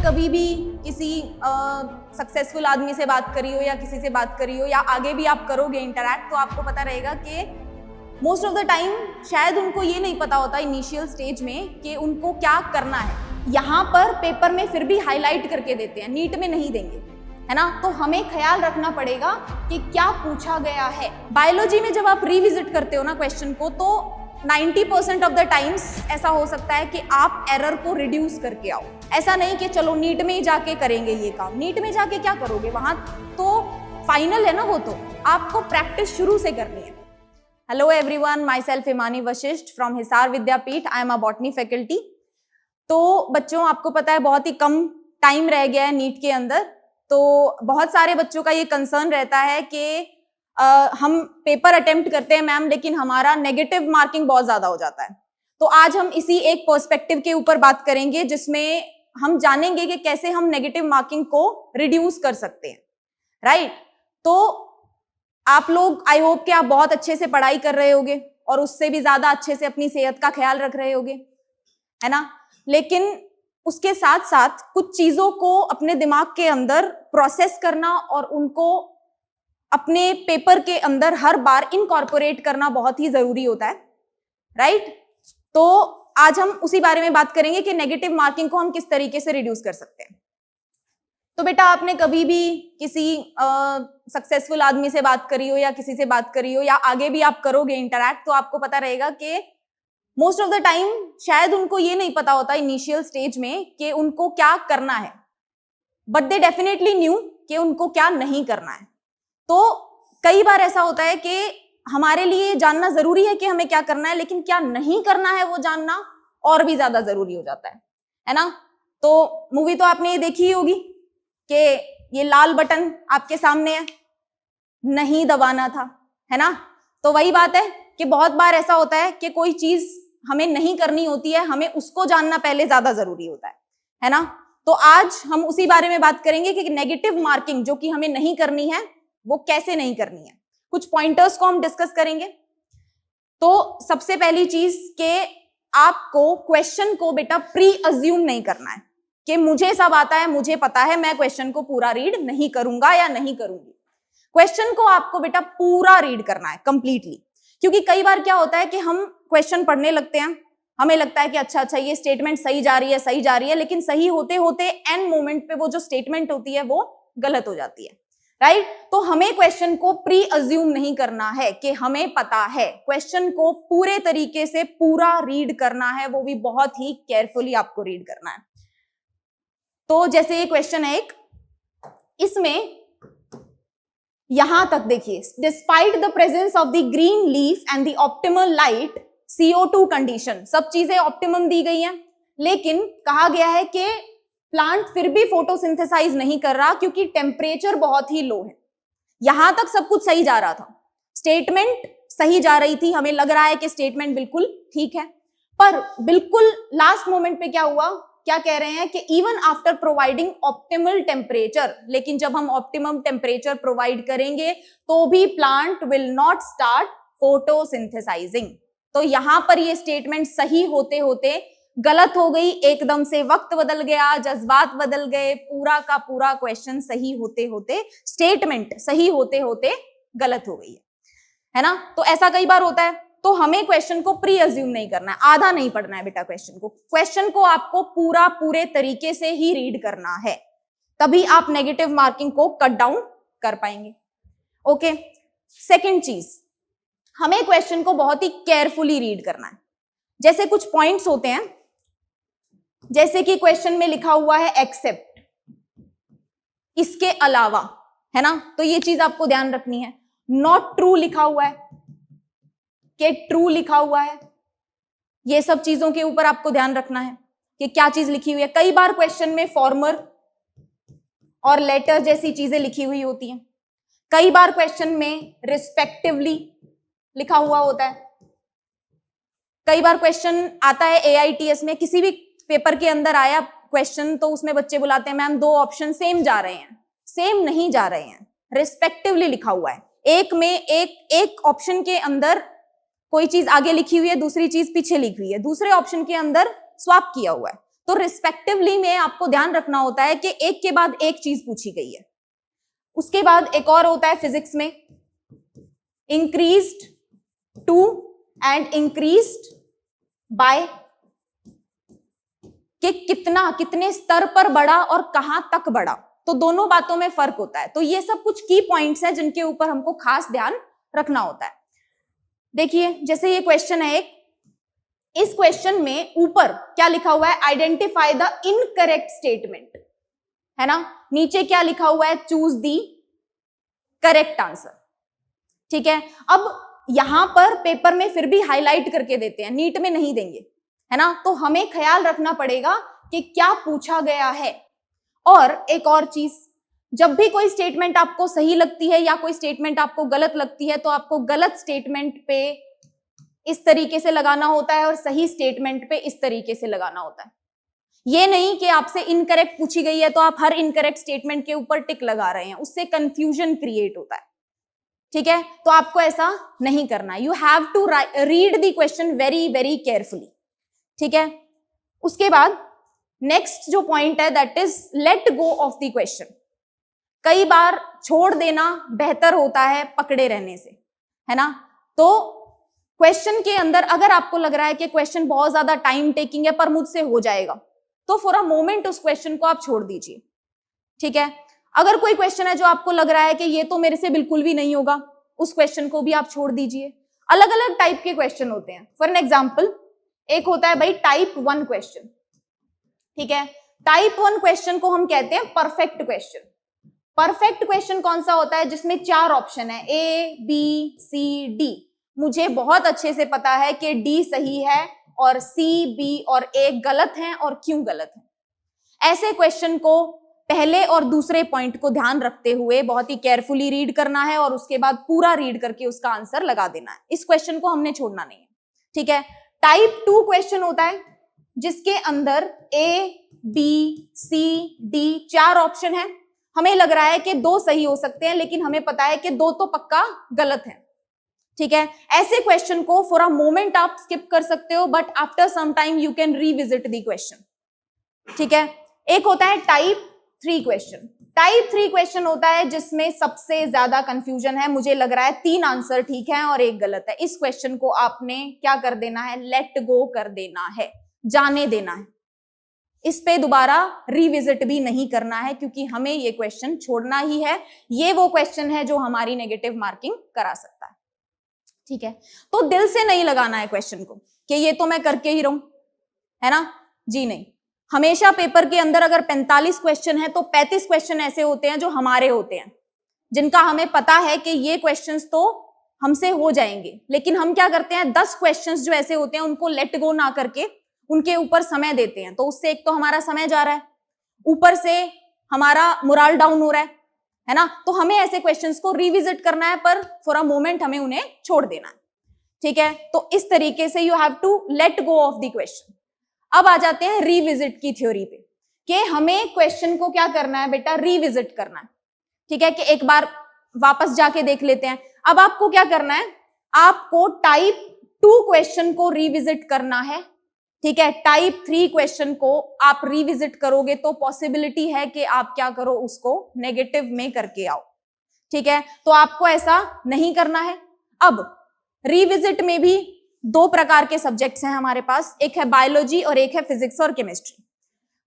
कभी भी किसी सक्सेसफुल आदमी से बात करी हो या किसी से बात करी हो या आगे भी आप करोगे इंटरैक्ट, तो आपको पता रहेगा कि मोस्ट ऑफ द टाइम शायद उनको ये नहीं पता होता इनिशियल स्टेज में कि उनको क्या करना है। यहाँ पर पेपर में फिर भी हाईलाइट करके देते हैं, नीट में नहीं देंगे, है ना। तो हमें ख्याल रखना पड़ेगा कि क्या पूछा गया है। बायोलॉजी में जब आप रिविजिट करते हो ना क्वेश्चन को, तो 90% ऑफ द टाइम्स ऐसा हो सकता है कि आप एरर को रिड्यूस करके आओ। ऐसा नहीं कि चलो नीट में ही जाके करेंगे ये काम। नीट में जाके क्या करोगे, वहां तो फाइनल है ना, वो तो आपको प्रैक्टिस शुरू से करनी है। Hello everyone, my self Himani Vashishtha from Hisar Vidyapeeth. I am a botany faculty. तो बच्चों, आपको पता है बहुत ही कम टाइम रह गया है नीट के अंदर। तो बहुत सारे बच्चों का ये कंसर्न रहता है कि हम पेपर अटेम्प्ट करते हैं मैम, लेकिन हमारा नेगेटिव मार्किंग बहुत ज्यादा हो जाता है। तो आज हम इसी एक पर्सपेक्टिव के ऊपर बात करेंगे, जिसमें हम जानेंगे कि कैसे हम नेगेटिव मार्किंग को रिड्यूस कर सकते हैं, राइट। तो आप लोग, आई होप कि आप बहुत अच्छे से पढ़ाई कर रहे होगे और उससे भी ज्यादा अच्छे से अपनी सेहत का ख्याल रख रहे होगे, है ना। लेकिन उसके साथ साथ कुछ चीजों को अपने दिमाग के अंदर प्रोसेस करना और उनको अपने पेपर के अंदर हर बार इनकॉर्पोरेट करना बहुत ही जरूरी होता है, राइट। तो आज हम उसी बारे में बात करेंगे कि नेगेटिव मार्किंग को हम किस तरीके से रिड्यूस कर सकते हैं। तो बेटा, आपने कभी भी किसी सक्सेसफुल आदमी से बात करी हो या किसी से बात करी हो या आगे भी आप करोगे इंटरैक्ट, तो आपको पता रहेगा कि मोस्ट ऑफ द टाइम शायद उनको ये नहीं पता होता इनिशियल स्टेज में कि उनको क्या करना है, बट दे डेफिनेटली न्यू कि उनको क्या नहीं करना है। तो कई बार ऐसा होता है कि हमारे लिए जानना जरूरी है कि हमें क्या करना है, लेकिन क्या नहीं करना है वो जानना और भी ज्यादा जरूरी हो जाता है ना। तो मूवी तो आपने ये देखी ही होगी कि ये लाल बटन आपके सामने है, नहीं दबाना था, है ना। तो वही बात है कि बहुत बार ऐसा होता है कि कोई चीज हमें नहीं करनी होती है, हमें उसको जानना पहले ज्यादा जरूरी होता है ना। तो आज हम उसी बारे में बात करेंगे कि नेगेटिव मार्किंग जो कि हमें नहीं करनी है, वो कैसे नहीं करनी है। कुछ पॉइंटर्स को हम डिस्कस करेंगे। तो सबसे पहली चीज कि आपको क्वेश्चन को बेटा प्री अज्यूम नहीं करना है कि मुझे सब आता है, मुझे पता है, मैं क्वेश्चन को पूरा रीड नहीं करूंगा या नहीं करूंगी। क्वेश्चन को आपको बेटा पूरा रीड करना है कंप्लीटली। क्योंकि कई बार क्या होता है कि हम क्वेश्चन पढ़ने लगते हैं, हमें लगता है कि अच्छा ये स्टेटमेंट सही जा रही है, लेकिन सही होते होते एंड मोमेंट पे वो जो स्टेटमेंट होती है वो गलत हो जाती है, राइट। तो हमें क्वेश्चन को प्री अज्यूम नहीं करना है कि हमें पता है। क्वेश्चन को पूरे तरीके से पूरा रीड करना है, वो भी बहुत ही केयरफुली आपको रीड करना है। तो जैसे ये क्वेश्चन है एक, इसमें यहां तक देखिए, despite the presence of the green leaf and the optimal light CO2 condition, सब चीजें ऑप्टिमम दी गई हैं, लेकिन कहा गया है कि प्लांट फिर भी फोटोसिंथेसाइज नहीं कर रहा क्योंकि टेम्परेचर बहुत ही लो है। यहां तक सब कुछ सही जा रहा था, स्टेटमेंट सही जा रही थी, हमें लग रहा है कि स्टेटमेंट बिल्कुल ठीक है। पर बिल्कुल लास्ट मोमेंट पे क्या हुआ, क्या कह रहे हैं कि even after providing optimal temperature, लेकिन जब हम ऑप्टिमम टेम्परेचर प्रोवाइड करेंगे तो भी plant will not start photosynthesising. तो यहां पर ये स्टेटमेंट सही होते होते गलत हो गई, एकदम से वक्त बदल गया, जज्बात बदल गए, पूरा का पूरा क्वेश्चन सही होते होते, स्टेटमेंट सही होते होते गलत हो गई है ना। तो ऐसा कई बार होता है। तो हमें क्वेश्चन को प्री अज्यूम नहीं करना है, आधा नहीं पढ़ना है बेटा क्वेश्चन को आपको पूरे तरीके से ही रीड करना है, तभी आप नेगेटिव मार्किंग को कट डाउन कर पाएंगे। ओके, सेकंड चीज, हमें क्वेश्चन को बहुत ही केयरफुली रीड करना है। जैसे कुछ पॉइंट्स होते हैं, जैसे कि क्वेश्चन में लिखा हुआ है एक्सेप्ट, इसके अलावा, है ना। तो ये चीज आपको ध्यान रखनी है। नॉट ट्रू लिखा हुआ है कि ट्रू लिखा हुआ है, ये सब चीजों के ऊपर आपको ध्यान रखना है कि क्या चीज लिखी हुई है। कई बार क्वेश्चन में फॉर्मर और लेटर जैसी चीजें लिखी हुई होती हैं। कई बार क्वेश्चन में रिस्पेक्टिवली लिखा हुआ होता है। कई बार क्वेश्चन आता है AITS में, किसी भी पेपर के अंदर आया क्वेश्चन, तो उसमें बच्चे बुलाते हैं मैम 2 ऑप्शन सेम जा रहे हैं। सेम नहीं जा रहे हैं, रिस्पेक्टिवली लिखा हुआ है। एक में एक ऑप्शन के अंदर कोई चीज आगे लिखी हुई है, दूसरी चीज पीछे लिखी हुई है, दूसरे ऑप्शन के अंदर स्वैप किया हुआ है। तो रिस्पेक्टिवली में आपको ध्यान रखना होता है कि एक के बाद एक चीज पूछी गई है। उसके बाद एक और होता है फिजिक्स में, increased to and increased by, कि कितना, कितने स्तर पर बढ़ा और कहां तक बढ़ा। तो दोनों बातों में फर्क होता है। तो ये सब कुछ की पॉइंट्स हैं जिनके ऊपर हमको खास ध्यान रखना होता है। देखिए जैसे ये क्वेश्चन है एक, इस क्वेश्चन में ऊपर क्या लिखा हुआ है, आइडेंटिफाई द इनकरेक्ट स्टेटमेंट, है ना। नीचे क्या लिखा हुआ है, चूज दी करेक्ट आंसर। ठीक है, अब यहां पर पेपर में फिर भी हाईलाइट करके देते हैं, नीट में नहीं देंगे, है ना। तो हमें ख्याल रखना पड़ेगा कि क्या पूछा गया है। और एक और चीज, जब भी कोई स्टेटमेंट आपको सही लगती है या कोई स्टेटमेंट आपको गलत लगती है, तो आपको गलत स्टेटमेंट पे इस तरीके से लगाना होता है और सही स्टेटमेंट पे इस तरीके से लगाना होता है। ये नहीं कि आपसे इनकरेक्ट पूछी गई है तो आप हर इनकरेक्ट स्टेटमेंट के ऊपर टिक लगा रहे हैं, उससे कंफ्यूजन क्रिएट होता है। ठीक है, तो आपको ऐसा नहीं करना है। You have to read the question very very carefully. ठीक है, उसके बाद नेक्स्ट जो पॉइंट है that is let go of the question. कई बार छोड़ देना बेहतर होता है पकड़े रहने से, है ना। तो क्वेश्चन के अंदर अगर आपको लग रहा है कि क्वेश्चन बहुत ज्यादा टाइम टेकिंग है पर मुझसे हो जाएगा, तो फॉर अ मोमेंट उस क्वेश्चन को आप छोड़ दीजिए। ठीक है, अगर कोई क्वेश्चन है जो आपको लग रहा है कि ये तो मेरे से बिल्कुल भी नहीं होगा, उस क्वेश्चन को भी आप छोड़ दीजिए। अलग अलग टाइप के क्वेश्चन होते हैं। फॉर एन एग्जाम्पल, एक होता है भाई टाइप 1 क्वेश्चन। ठीक है, टाइप 1 क्वेश्चन को हम कहते हैं परफेक्ट क्वेश्चन। परफेक्ट क्वेश्चन कौन सा होता है, जिसमें 4 ऑप्शन है, ए बी सी डी। मुझे बहुत अच्छे से पता है कि डी सही है और सी बी और ए गलत है, और क्यों गलत है। ऐसे क्वेश्चन को पहले और दूसरे पॉइंट को ध्यान रखते हुए बहुत ही केयरफुली रीड करना है और उसके बाद पूरा रीड करके उसका आंसर लगा देना है। इस क्वेश्चन को हमने छोड़ना नहीं है। ठीक है, टाइप 2 क्वेश्चन होता है जिसके अंदर A B C D 4 option है। हमें लग रहा है कि 2 सही हो सकते हैं, लेकिन हमें पता है कि 2 तो पक्का गलत है। ठीक है, ऐसे क्वेश्चन को फॉर अ मोमेंट आप स्किप कर सकते हो, but after some time you can revisit the question. ठीक है, एक होता है टाइप 3 क्वेश्चन। टाइप 3 क्वेश्चन होता है जिसमें सबसे ज्यादा कंफ्यूजन है। मुझे लग रहा है 3 आंसर ठीक है और एक गलत है। इस क्वेश्चन को आपने क्या कर देना है, लेट गो कर देना है, जाने देना है। इस पे दोबारा रिविजिट भी नहीं करना है, क्योंकि हमें ये क्वेश्चन छोड़ना ही है। ये वो क्वेश्चन है जो हमारी नेगेटिव मार्किंग करा सकता है। ठीक है, तो दिल से नहीं लगाना है क्वेश्चन को कि ये तो मैं करके ही रहूं, है ना। जी नहीं, हमेशा पेपर के अंदर अगर 45 क्वेश्चन है तो 35 क्वेश्चन ऐसे होते हैं जो हमारे होते हैं, जिनका हमें पता है कि ये क्वेश्चंस तो हमसे हो जाएंगे, लेकिन हम क्या करते हैं, 10 क्वेश्चंस जो ऐसे होते हैं उनको लेट गो ना करके उनके ऊपर समय देते हैं। तो उससे एक तो हमारा समय जा रहा है, ऊपर से हमारा मोरल डाउन हो रहा है ना। तो हमें ऐसे क्वेश्चंस को रिविजिट करना है, पर फॉर अ मोमेंट हमें उन्हें छोड़ देना है। ठीक है, तो इस तरीके से you have to let go of the question. अब आ जाते हैं रिविजिट की थ्योरी पे, कि हमें क्वेश्चन को क्या करना है बेटा, रिविजिट करना है। ठीक है, कि एक बार वापस जाके देख लेते हैं। अब आपको क्या करना है, आपको टाइप 2 क्वेश्चन को रिविजिट करना है। ठीक है, टाइप 3 क्वेश्चन को आप रिविजिट करोगे तो पॉसिबिलिटी है कि आप क्या करो, उसको नेगेटिव में करके आओ। ठीक है, तो आपको ऐसा नहीं करना है। अब रिविजिट में भी 2 प्रकार के सब्जेक्ट्स हैं हमारे पास, एक है बायोलॉजी और एक है फिजिक्स और केमिस्ट्री।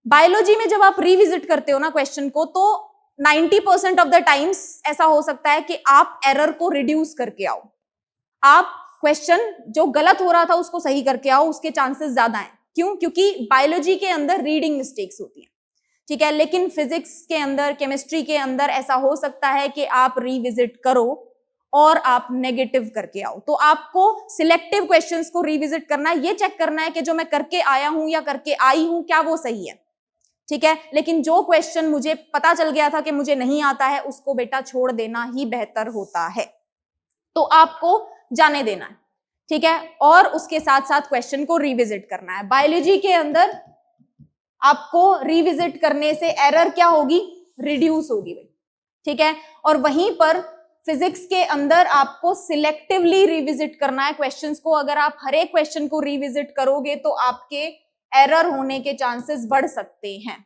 बायोलॉजी में जब आप रिविजिट करते हो ना क्वेश्चन को, तो 90% ऑफ द टाइम्स ऐसा हो सकता है कि आप एरर को रिड्यूस करके आओ, आप क्वेश्चन जो गलत हो रहा था उसको सही करके आओ, उसके चांसेस ज्यादा हैं। क्यों? क्योंकि बायोलॉजी के अंदर रीडिंग मिस्टेक्स होती हैं। ठीक है, लेकिन फिजिक्स के अंदर, केमिस्ट्री के अंदर ऐसा हो सकता है कि आप रिविजिट करो और आप नेगेटिव करके आओ। तो आपको सिलेक्टिव क्वेश्चंस को रिविजिट करना है, ये चेक करना है कि जो मैं करके आया हूं या करके आई हूं क्या वो सही है। ठीक है, लेकिन जो क्वेश्चन मुझे पता चल गया था कि मुझे नहीं आता है, उसको बेटा छोड़ देना ही बेहतर होता है। तो आपको जाने देना है। ठीक है, और उसके साथ साथ क्वेश्चन को रिविजिट करना है। बायोलॉजी के अंदर आपको रिविजिट करने से एरर क्या होगी, रिड्यूस होगी भाई। ठीक है, और वहीं पर फिजिक्स के अंदर आपको सिलेक्टिवली रिविजिट करना है क्वेश्चंस को। अगर आप हर एक क्वेश्चन को रिविजिट करोगे तो आपके एरर होने के चांसेस बढ़ सकते हैं।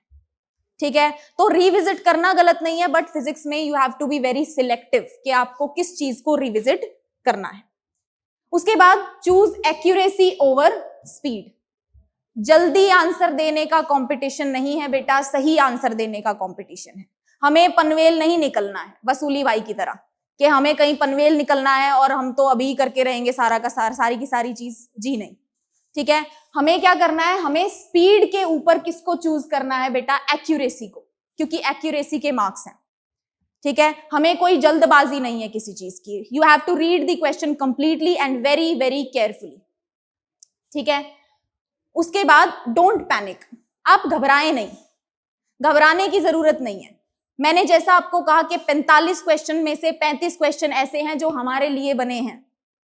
ठीक है, तो रिविजिट करना गलत नहीं है, बट फिजिक्स में you have to be very selective कि आपको किस चीज को रिविजिट करना है। उसके बाद चूज एक्यूरेसी ओवर स्पीड। जल्दी आंसर देने का कंपटीशन नहीं है बेटा, सही आंसर देने का कंपटीशन है। हमें पनवेल नहीं निकलना है वसूली बाई की तरह कि हमें कहीं पनवेल निकलना है और हम तो अभी करके रहेंगे सारा का सारी की सारी चीज, जी नहीं। ठीक है, हमें क्या करना है, हमें स्पीड के ऊपर किसको चूज करना है बेटा, एक्यूरेसी को, क्योंकि एक्यूरेसी के मार्क्स हैं। ठीक है, हमें कोई जल्दबाजी नहीं है किसी चीज की। You have to read the question completely and very very carefully. ठीक है, उसके बाद डोंट पैनिक, आप घबराएं नहीं, घबराने की जरूरत नहीं है। मैंने जैसा आपको कहा कि 45 क्वेश्चन में से 35 क्वेश्चन ऐसे हैं जो हमारे लिए बने हैं,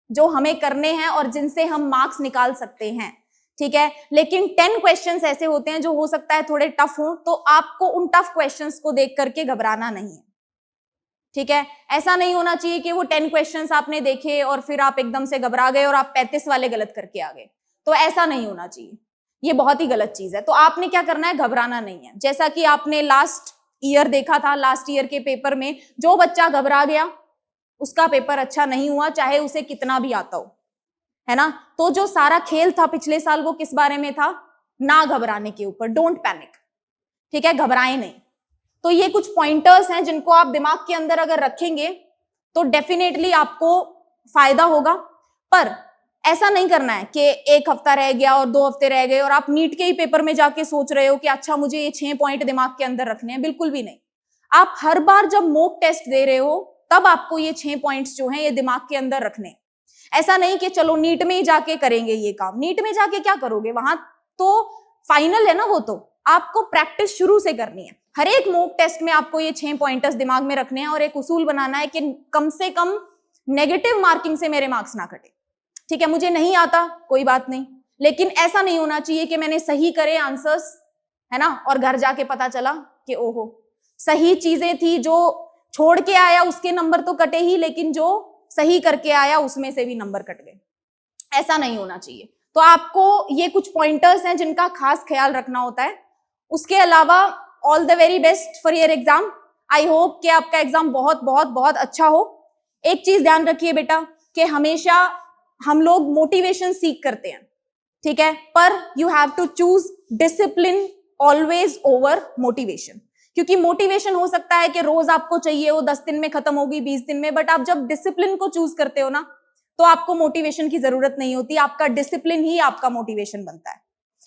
जो हमें करने हैं और जिनसे हम मार्क्स निकाल सकते हैं। ठीक है, लेकिन 10 क्वेश्चंस ऐसे होते हैं जो हो सकता है थोड़े टफ हो, तो आपको उन टफ क्वेश्चंस को देख करके घबराना नहीं है। ठीक है, ऐसा नहीं होना चाहिए कि वो 10 क्वेश्चंस आपने देखे और फिर आप एकदम से घबरा गए और आप 35 वाले गलत करके आ गए, तो ऐसा नहीं होना चाहिए, ये बहुत ही गलत चीज है। तो आपने क्या करना है, घबराना नहीं है। जैसा कि आपने लास्ट ईयर देखा था, लास्ट ईयर के पेपर में जो बच्चा घबरा गया उसका पेपर अच्छा नहीं हुआ, चाहे उसे कितना भी आता हो, है ना। तो जो सारा खेल था पिछले साल वो किस बारे में था, ना घबराने के ऊपर, डोंट पैनिक। ठीक है, घबराएं नहीं। तो ये कुछ पॉइंटर्स हैं जिनको आप दिमाग के अंदर अगर रखेंगे तो डेफिनेटली आपको फायदा होगा। पर ऐसा नहीं करना है कि एक हफ्ता रह गया और 2 हफ्ते रह गए और आप नीट के ही पेपर में जाके सोच रहे हो कि अच्छा मुझे ये 6 पॉइंट दिमाग के अंदर रखने हैं। बिल्कुल भी नहीं। आप हर बार जब मॉक टेस्ट दे रहे हो तब आपको ये 6 पॉइंट्स जो हैं ये दिमाग के अंदर रखने। ऐसा नहीं कि चलो नीट में ही जाके करेंगे ये काम। नीट में जाके क्या करोगे, वहां तो फाइनल है ना, वो तो आपको प्रैक्टिस शुरू से करनी है। हर एक मॉक टेस्ट में आपको ये 6 पॉइंटर्स दिमाग में रखने हैं और एक उसूल बनाना है कि कम से कम नेगेटिव मार्किंग से मेरे मार्क्स ना कटे। ठीक है, मुझे नहीं आता कोई बात नहीं, लेकिन ऐसा नहीं होना चाहिए कि मैंने सही करे आंसर्स, है ना, और घर जाके पता चला कि ओहो सही चीजें थी, जो छोड़ के आया उसके नंबर तो कटे ही, लेकिन जो सही करके आया उसमें से भी नंबर कट गए। ऐसा नहीं होना चाहिए। तो आपको ये कुछ पॉइंटर्स हैं जिनका खास ख्याल रखना होता है। उसके अलावा all the very best for your exam. I hope कि आपका एग्जाम बहुत बहुत बहुत अच्छा हो। एक चीज ध्यान रखिए बेटा कि हमेशा हम लोग मोटिवेशन सीख करते हैं, ठीक है, पर you have to choose discipline always over motivation. क्योंकि मोटिवेशन हो सकता है कि रोज आपको चाहिए वो 10 दिन में खत्म होगी, 20 दिन में, बट आप जब डिसिप्लिन को चूज करते हो ना तो आपको मोटिवेशन की जरूरत नहीं होती, आपका डिसिप्लिन ही आपका मोटिवेशन बनता है।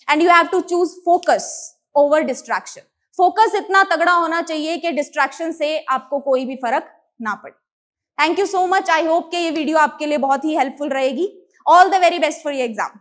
And you have to choose focus over distraction. Focus इतना तगड़ा होना चाहिए कि डिस्ट्रैक्शन से आपको कोई भी फर्क ना पड़े। Thank you so much. I hope कि ये वीडियो आपके लिए बहुत ही हेल्पफुल रहेगी। All the very best for your exam.